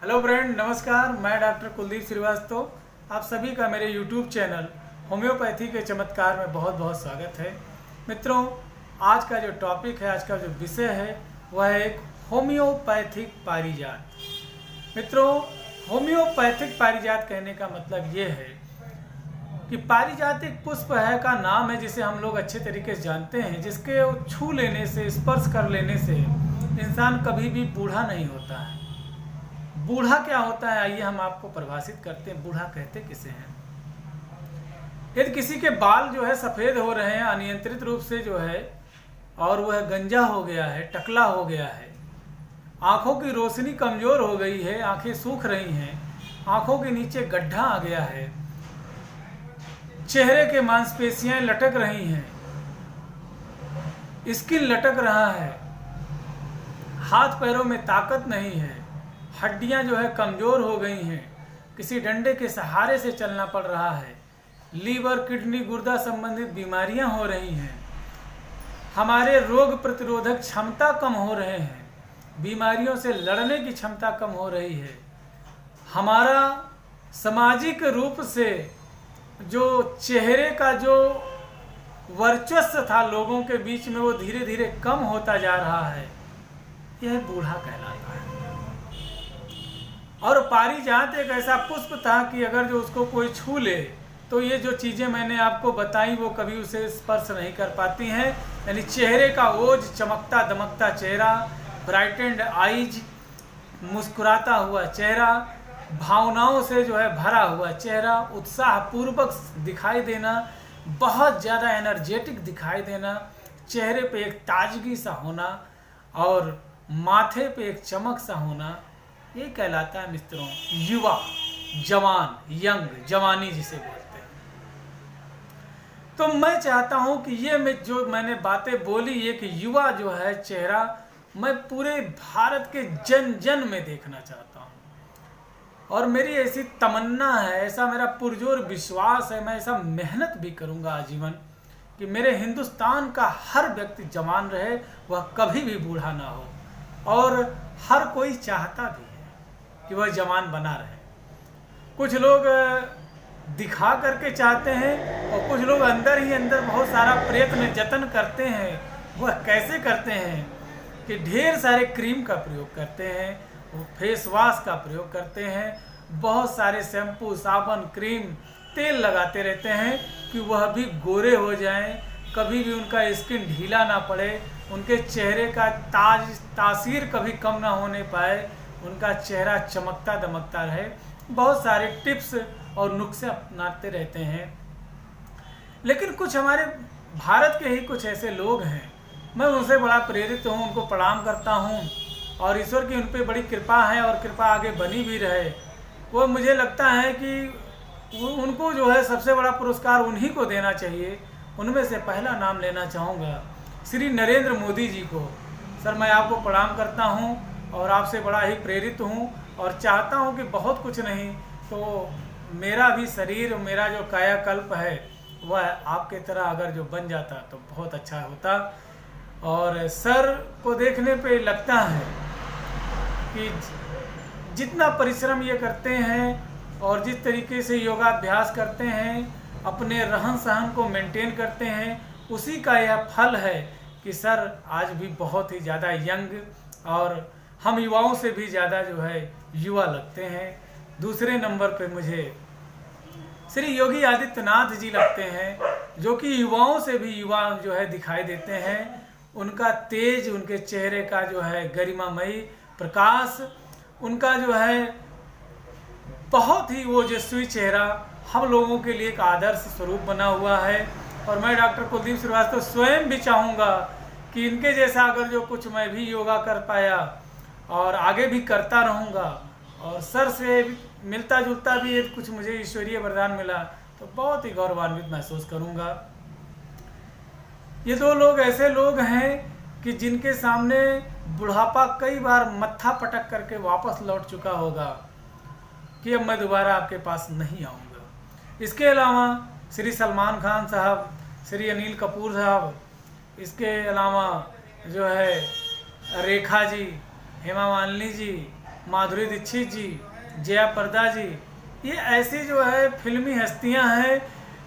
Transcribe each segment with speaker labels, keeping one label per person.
Speaker 1: Hello friend, नमस्कार। मैं doctor Kuldeep Srivastava. आप सभी का मेरे यूट्यूब चैनल होम्योपैथी के चमत्कार में बहुत बहुत स्वागत है। मित्रों, आज का जो टॉपिक है, आज का जो विषय है, वह है एक होम्योपैथिक पारिजात। मित्रों, होम्योपैथिक पारिजात कहने का मतलब ये है कि पारिजात एक पुष्प है का नाम है जिसे हम लोग अच्छे तरीके से जानते हैं, जिसके छू लेने से, स्पर्श कर लेने से इंसान कभी भी बूढ़ा नहीं होता है। बूढ़ा क्या होता है, आइए हम आपको परिभाषित करते हैं। बूढ़ा कहते किसे हैं? यदि किसी के बाल जो है सफ़ेद हो रहे हैं अनियंत्रित रूप से जो है, और वह गंजा हो गया है, टकला हो गया है, आंखों की रोशनी कमज़ोर हो गई है, आंखें सूख रही हैं, आंखों के नीचे गड्ढा आ गया है, चेहरे के मांसपेशियां लटक रही हैं, स्किन लटक रहा है, हाथ पैरों में ताकत नहीं है, हड्डियां जो है कमज़ोर हो गई हैं, किसी डंडे के सहारे से चलना पड़ रहा है, लीवर, किडनी, गुर्दा संबंधित बीमारियां हो रही हैं, हमारे रोग प्रतिरोधक क्षमता कम हो रहे हैं, बीमारियों से लड़ने की क्षमता कम हो रही है, हमारा सामाजिक रूप से जो चेहरे का जो वर्चस्व था लोगों के बीच में, वो धीरे धीरे कम होता जा रहा है। यह बूढ़ा कहलाता है। और पारिजात एक ऐसा पुष्प था कि अगर जो उसको कोई छू ले तो ये जो चीज़ें मैंने आपको बताई वो कभी उसे स्पर्श नहीं कर पाती हैं। यानी चेहरे का ओज, चमकता दमकता चेहरा, ब्राइटेंड आईज, मुस्कुराता हुआ चेहरा, भावनाओं से जो है भरा हुआ चेहरा, उत्साहपूर्वक दिखाई देना, बहुत ज़्यादा एनर्जेटिक दिखाई देना, चेहरे पे एक ताजगी सा होना और माथे पे एक चमक सा होना, ये कहलाता है मित्रों युवा, जवान, यंग, जवानी जिसे बोलते हैं। तो मैं चाहता हूं कि ये जो मैंने बातें बोली, ये कि युवा जो है चेहरा मैं पूरे भारत के जन जन में देखना चाहता हूं। और मेरी ऐसी तमन्ना है, ऐसा मेरा पुरजोर विश्वास है, मैं ऐसा मेहनत भी करूंगा आजीवन कि मेरे हिंदुस्तान का हर व्यक्ति जवान रहे, वह कभी भी बूढ़ा ना हो। और हर कोई चाहता भी कि वह जवान बना रहे। कुछ लोग दिखा करके चाहते हैं और कुछ लोग अंदर ही अंदर बहुत सारा प्रयत्न जतन करते हैं। वह कैसे करते हैं कि ढेर सारे क्रीम का प्रयोग करते हैं, वो फेस वॉश का प्रयोग करते हैं, बहुत सारे शैम्पू, साबुन, क्रीम, तेल लगाते रहते हैं कि वह भी गोरे हो जाएं, कभी भी उनका स्किन ढीला ना पड़े, उनके चेहरे का तासीर कभी कम ना होने पाए, उनका चेहरा चमकता दमकता रहे। बहुत सारे टिप्स और नुस्खे अपनाते रहते हैं। लेकिन कुछ हमारे भारत के ही कुछ ऐसे लोग हैं, मैं उनसे बड़ा प्रेरित हूँ, उनको प्रणाम करता हूँ और ईश्वर की उन पर बड़ी कृपा है और कृपा आगे बनी भी रहे। वो मुझे लगता है कि उनको जो है सबसे बड़ा पुरस्कार उन्हीं को देना चाहिए। उनमें से पहला नाम लेना चाहूँगा श्री नरेंद्र मोदी जी को। सर, मैं आपको प्रणाम करता हूँ और आपसे बड़ा ही प्रेरित हूँ और चाहता हूँ कि बहुत कुछ नहीं तो मेरा भी शरीर, मेरा जो कायाकल्प है वह आपके तरह अगर जो बन जाता तो बहुत अच्छा होता। और सर को देखने पे लगता है कि जितना परिश्रम ये करते हैं और जिस तरीके से योगाभ्यास करते हैं, अपने रहन सहन को मेंटेन करते हैं, उसी का यह फल है कि सर आज भी बहुत ही ज़्यादा यंग और हम युवाओं से भी ज़्यादा जो है युवा लगते हैं। दूसरे नंबर पे मुझे श्री योगी आदित्यनाथ जी लगते हैं, जो कि युवाओं से भी युवा जो है दिखाई देते हैं। उनका तेज, उनके चेहरे का जो है गरिमामयी प्रकाश, उनका जो है बहुत ही ओजस्वी चेहरा हम लोगों के लिए एक आदर्श स्वरूप बना हुआ है। और मैं डॉक्टर कुलदीप श्रीवास्तव स्वयं भी चाहूँगा कि इनके जैसा अगर जो कुछ मैं भी योगा कर पाया और आगे भी करता रहूँगा और सर से मिलता जुलता भी एक कुछ मुझे ईश्वरीय वरदान मिला तो बहुत ही गौरवान्वित महसूस करूँगा। ये दो लोग ऐसे लोग हैं कि जिनके सामने बुढ़ापा कई बार मत्था पटक करके वापस लौट चुका होगा कि अब मैं दोबारा आपके पास नहीं आऊँगा। इसके अलावा श्री सलमान खान साहब, श्री अनिल कपूर साहब, इसके अलावा जो है रेखा जी, हेमा मालिनी जी, माधुरी दीक्षित जी, जया प्रदा जी, ये ऐसी जो है फिल्मी हस्तियां हैं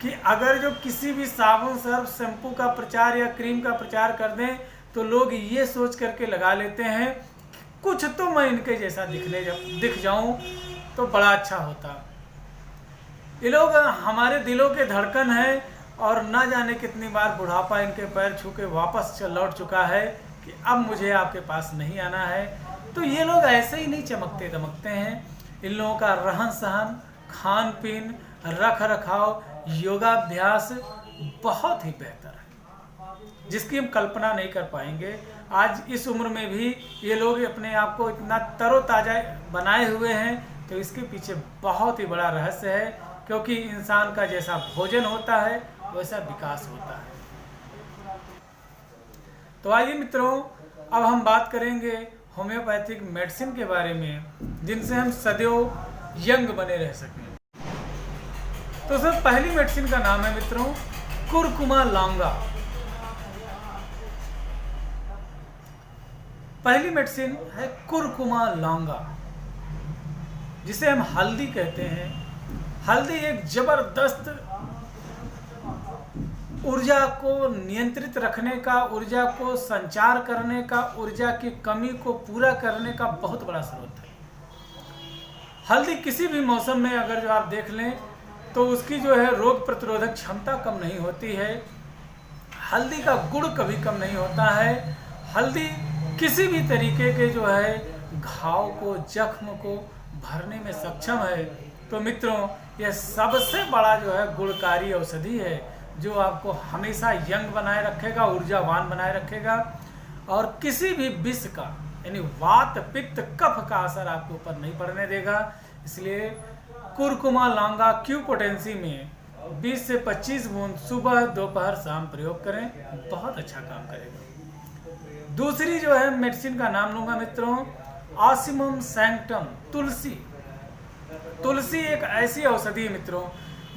Speaker 1: कि अगर जो किसी भी साबुन, सर्फ, शैम्पू का प्रचार या क्रीम का प्रचार कर दें तो लोग ये सोच करके लगा लेते हैं कुछ तो मैं इनके जैसा दिख जाऊं तो बड़ा अच्छा होता। ये लोग हमारे दिलों के धड़कन हैं और ना जाने कितनी बार बुढ़ापा इनके पैर छू के वापस लौट चुका है कि अब मुझे आपके पास नहीं आना है। तो ये लोग ऐसे ही नहीं चमकते दमकते हैं। इन लोगों का रहन सहन, खान पीन, रख रखाव, योगाभ्यास बहुत ही बेहतर है, जिसकी हम कल्पना नहीं कर पाएंगे। आज इस उम्र में भी ये लोग अपने आप को इतना तरोताज़ा बनाए हुए हैं, तो इसके पीछे बहुत ही बड़ा रहस्य है, क्योंकि इंसान का जैसा भोजन होता है वैसा विकास होता है। तो आइए मित्रों, अब हम बात करेंगे होम्योपैथिक मेडिसिन के बारे में, जिनसे हम सदैव यंग बने रह सकें। तो सर, पहली मेडिसिन का नाम है मित्रों कुरकुमा लांगा। पहली मेडिसिन है कुरकुमा लांगा, जिसे हम हल्दी कहते हैं। हल्दी एक जबरदस्त ऊर्जा को नियंत्रित रखने का, ऊर्जा को संचार करने का, ऊर्जा की कमी को पूरा करने का बहुत बड़ा स्रोत है। हल्दी किसी भी मौसम में अगर जो आप देख लें तो उसकी जो है रोग प्रतिरोधक क्षमता कम नहीं होती है। हल्दी का गुण कभी कम नहीं होता है। हल्दी किसी भी तरीके के जो है घाव को, जख्म को भरने में सक्षम है। तो मित्रों, यह सबसे बड़ा जो है गुणकारी औषधि है, जो आपको हमेशा यंग बनाए रखेगा, ऊर्जावान बनाए रखेगा, और किसी भी विष का यानी वात, पित्त, कफ का असर आपके ऊपर नहीं पड़ने देगा। इसलिए कुरकुमा लांगा क्यू पोटेंसी में 20 से 25 बूंद सुबह, दोपहर, शाम प्रयोग करें, बहुत अच्छा काम करेगा। दूसरी जो है मेडिसिन का नाम लूंगा मित्रों ऑसिमम सैंक्टम, तुलसी। तुलसी एक ऐसी औषधि है मित्रों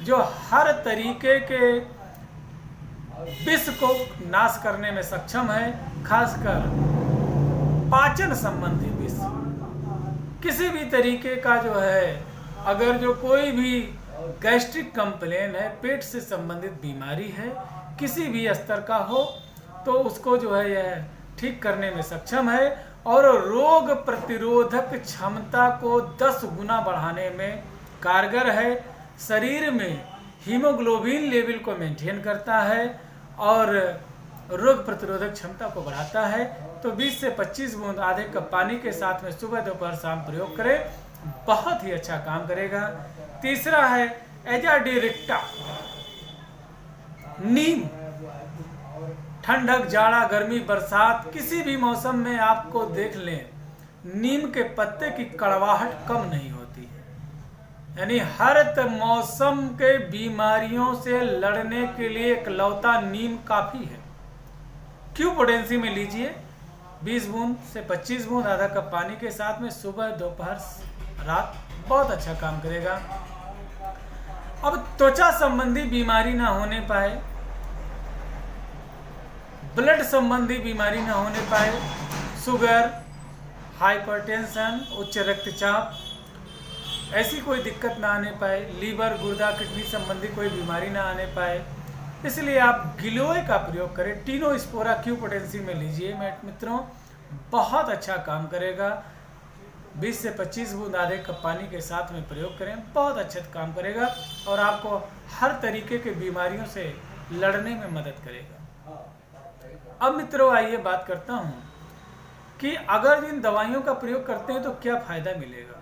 Speaker 1: जो हर तरीके के विष को नाश करने में सक्षम है, खासकर पाचन संबंधी विष। किसी भी तरीके का जो है, अगर जो कोई भी गैस्ट्रिक कंप्लेन है, पेट से संबंधित बीमारी है, किसी भी स्तर का हो, तो उसको जो है यह ठीक करने में सक्षम है और रोग प्रतिरोधक क्षमता को 10 गुना बढ़ाने में कारगर है। शरीर में हीमोग्लोबिन लेवल को मेंटेन करता है और रोग प्रतिरोधक क्षमता को बढ़ाता है। तो 20 से 25 बूंद आधे कप पानी के साथ में सुबह, दोपहर, शाम प्रयोग करें, बहुत ही अच्छा काम करेगा। तीसरा है एजाडिरेक्टा, नीम। ठंडक, जाड़ा, गर्मी, बरसात, किसी भी मौसम में आपको देख लें, नीम के पत्ते की कड़वाहट कम नहीं होती है। यानी हर मौसम के बीमारियों से लड़ने के लिए इकलौता नीम काफी है। क्यू पोटेंसी में लीजिए 20 बूंद से 25 बूंद आधा कप पानी के साथ में सुबह, दोपहर, रात, बहुत अच्छा काम करेगा। अब त्वचा संबंधी बीमारी ना होने पाए, ब्लड संबंधी बीमारी ना होने पाए, शुगर, हाइपरटेंशन, उच्च रक्तचाप, ऐसी कोई दिक्कत ना आने पाए, लीवर, गुर्दा, किडनी संबंधी कोई बीमारी ना आने पाए, इसलिए आप गिलोय का प्रयोग करें। टीनोस्पोरा क्यू पोटेंसी में लीजिए मित्रों, बहुत अच्छा काम करेगा। 20 से 25 बूंद आधे कप पानी के साथ में प्रयोग करें, बहुत अच्छा काम करेगा और आपको हर तरीके के बीमारियों से लड़ने में मदद करेगा। अब मित्रों आइए बात करता हूँ कि अगर इन दवाइयों का प्रयोग करते हैं तो क्या फायदा मिलेगा।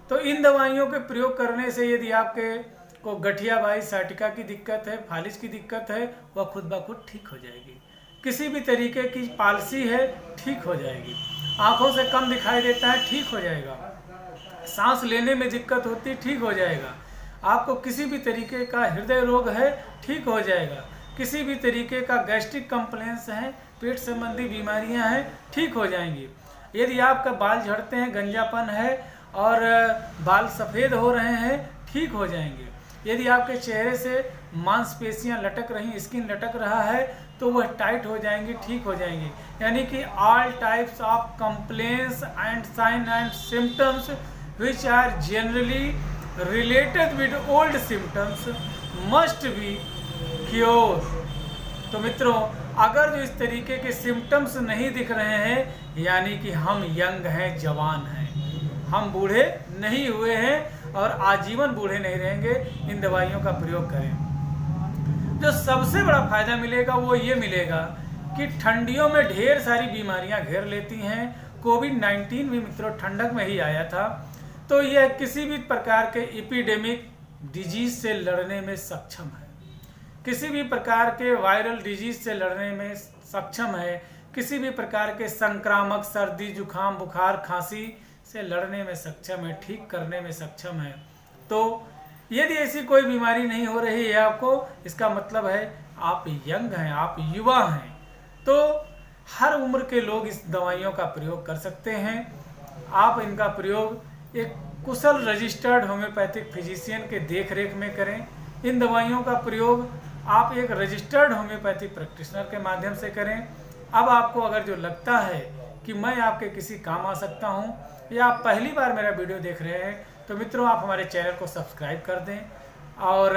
Speaker 1: तो इन दवाइयों के प्रयोग करने से यदि आपके को गठियाबाई, साइटिका की दिक्कत है, फालिज की दिक्कत है, वह खुद ब खुद ठीक हो जाएगी। किसी भी तरीके की पालसी है, ठीक हो जाएगी। आंखों से कम दिखाई देता है, ठीक हो जाएगा। सांस लेने में दिक्कत होती, ठीक हो जाएगा। आपको किसी भी तरीके का हृदय रोग है, ठीक हो जाएगा। किसी भी तरीके का गैस्ट्रिक कंप्लेंस है, पेट संबंधी बीमारियां हैं, ठीक हो जाएंगी। यदि आपका बाल झड़ते हैं, गंजापन है और बाल सफ़ेद हो रहे हैं, ठीक हो जाएंगे। यदि आपके चेहरे से मांसपेशियां लटक रही, स्किन लटक रहा है, तो वह टाइट हो जाएंगी, ठीक हो जाएंगी। यानी कि all types of complaints and sign and symptoms which are generally related with old symptoms must be cure. तो मित्रों, अगर जो इस तरीके के सिम्टम्स नहीं दिख रहे हैं, यानी कि हम यंग हैं, जवान हैं, हम बूढ़े नहीं हुए हैं और आजीवन बूढ़े नहीं रहेंगे, इन दवाइयों का प्रयोग करें। जो सबसे बड़ा फायदा मिलेगा वो ये मिलेगा कि ठंडियों में ढेर सारी बीमारियां घेर लेती हैं। कोविड-19 भी मित्रों ठंडक में ही आया था। तो यह किसी भी प्रकार के एपिडेमिक डिजीज से लड़ने में सक्षम है, किसी भी प्रकार के वायरल डिजीज से लड़ने में सक्षम है, किसी भी प्रकार के संक्रामक सर्दी जुकाम बुखार खांसी से लड़ने में सक्षम है, ठीक करने में सक्षम है। तो यदि ऐसी कोई बीमारी नहीं हो रही है आपको, इसका मतलब है आप यंग हैं, आप युवा हैं। तो हर उम्र के लोग इस दवाइयों का प्रयोग कर सकते हैं। आप इनका प्रयोग एक कुशल रजिस्टर्ड होम्योपैथिक फिजिशियन के देखरेख में करें। इन दवाइयों का प्रयोग आप एक रजिस्टर्ड होम्योपैथिक प्रैक्टिशनर के माध्यम से करें। अब आपको अगर जो लगता है कि मैं आपके किसी काम आ सकता हूं, या आप पहली बार मेरा वीडियो देख रहे हैं, तो मित्रों आप हमारे चैनल को सब्सक्राइब कर दें और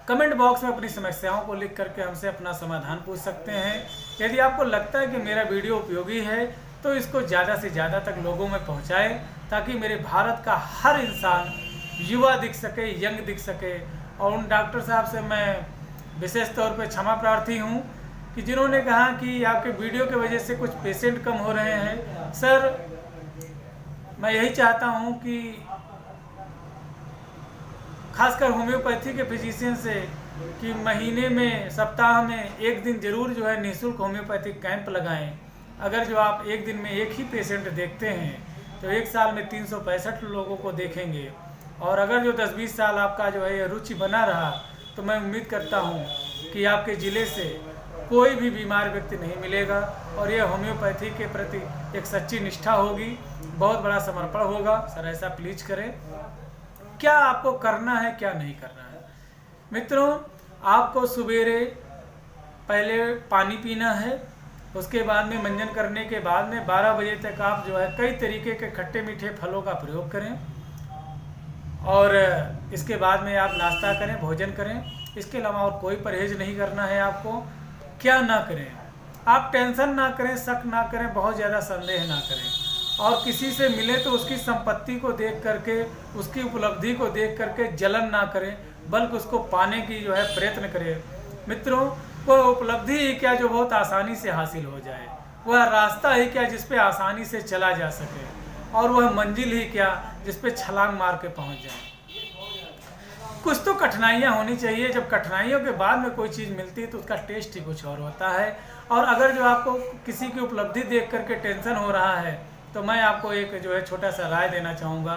Speaker 1: कमेंट बॉक्स में अपनी समस्याओं को लिख करके हमसे अपना समाधान पूछ सकते हैं। यदि आपको लगता है कि मेरा वीडियो उपयोगी है तो इसको ज़्यादा से ज़्यादा तक लोगों में पहुंचाएं, ताकि मेरे भारत का हर इंसान युवा दिख सके, यंग दिख सके। और उन डॉक्टर साहब से मैं विशेष तौर पे क्षमा प्रार्थी हूँ कि जिन्होंने कहा कि आपके वीडियो की वजह से कुछ पेशेंट कम हो रहे हैं। सर, मैं यही चाहता हूँ कि खासकर होम्योपैथी के फिजिशियन से कि महीने में, सप्ताह में एक दिन जरूर जो है निःशुल्क होम्योपैथिक कैंप लगाएं। अगर जो आप एक दिन में एक ही पेशेंट देखते हैं तो एक साल में 365 लोगों को देखेंगे। और अगर जो 10-20 साल आपका जो है रुचि बना रहा, तो मैं उम्मीद करता हूँ कि आपके ज़िले से कोई भी बीमार व्यक्ति नहीं मिलेगा और यह होम्योपैथी के प्रति एक सच्ची निष्ठा होगी, बहुत बड़ा समर्पण होगा। सर ऐसा प्लीज करें। क्या आपको करना है, क्या नहीं करना है? मित्रों, आपको सवेरे पहले पानी पीना है, उसके बाद में मंजन करने के बाद में 12 बजे तक आप जो है कई तरीके के खट्टे मीठे फलों का प्रयोग करें और इसके बाद में आप नाश्ता करें, भोजन करें। इसके अलावा और कोई परहेज नहीं करना है आपको। क्या ना करें? आप टेंशन ना करें, शक ना करें, बहुत ज़्यादा संदेह ना करें। और किसी से मिले तो उसकी संपत्ति को देख करके, उसकी उपलब्धि को देख करके जलन ना करें, बल्कि उसको पाने की जो है प्रयत्न करें। मित्रों, वह उपलब्धि ही क्या जो बहुत आसानी से हासिल हो जाए, वह रास्ता ही क्या जिस पे आसानी से चला जा सके, और वह मंजिल ही क्या जिस पे छलांग मार के पहुँच जाए। कुछ तो कठिनाइयाँ होनी चाहिए। जब कठिनाइयों के बाद में कोई चीज़ मिलती है तो उसका टेस्ट ही कुछ और होता है। और अगर जो आपको किसी की उपलब्धि देख करके टेंशन हो रहा है, तो मैं आपको एक जो है छोटा सा राय देना चाहूँगा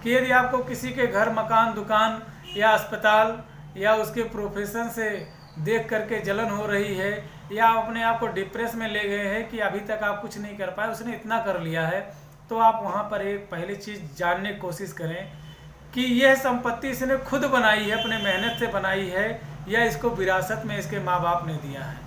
Speaker 1: कि यदि आपको किसी के घर, मकान, दुकान या अस्पताल या उसके प्रोफेशन से देख करके जलन हो रही है, या अपने आप को डिप्रेस में ले गए हैं कि अभी तक आप कुछ नहीं कर पाए, उसने इतना कर लिया है, तो आप वहाँ पर एक पहली चीज़ जानने की कोशिश करें कि यह संपत्ति इसने खुद बनाई है, अपने मेहनत से बनाई है, या इसको विरासत में इसके माँ बाप ने दिया है।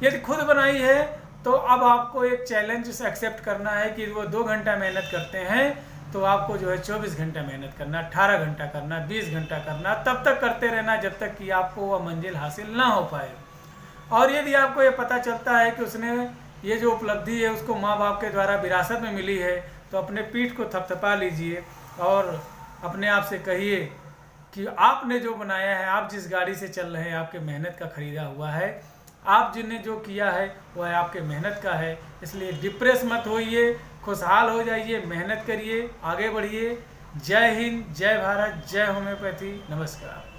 Speaker 1: यदि खुद बनाई है तो अब आपको एक चैलेंज एक्सेप्ट करना है कि वो 2 घंटा मेहनत करते हैं तो आपको जो है 24 घंटा मेहनत करना, 18 घंटा करना, 20 घंटा करना, तब तक करते रहना जब तक कि आपको वह मंजिल हासिल ना हो पाए। और यदि आपको ये पता चलता है कि उसने ये जो उपलब्धि है उसको माँ बाप के द्वारा विरासत में मिली है, तो अपने पीठ को थपथपा लीजिए और अपने आप से कहिए कि आपने जो बनाया है, आप जिस गाड़ी से चल रहे हैं, आपके मेहनत का खरीदा हुआ है। आप जिन्हें जो किया है वह आपके मेहनत का है। इसलिए डिप्रेस मत होइए, खुशहाल हो जाइए, मेहनत करिए, आगे बढ़िए। जय हिंद, जय भारत, जय होम्योपैथी। नमस्कार।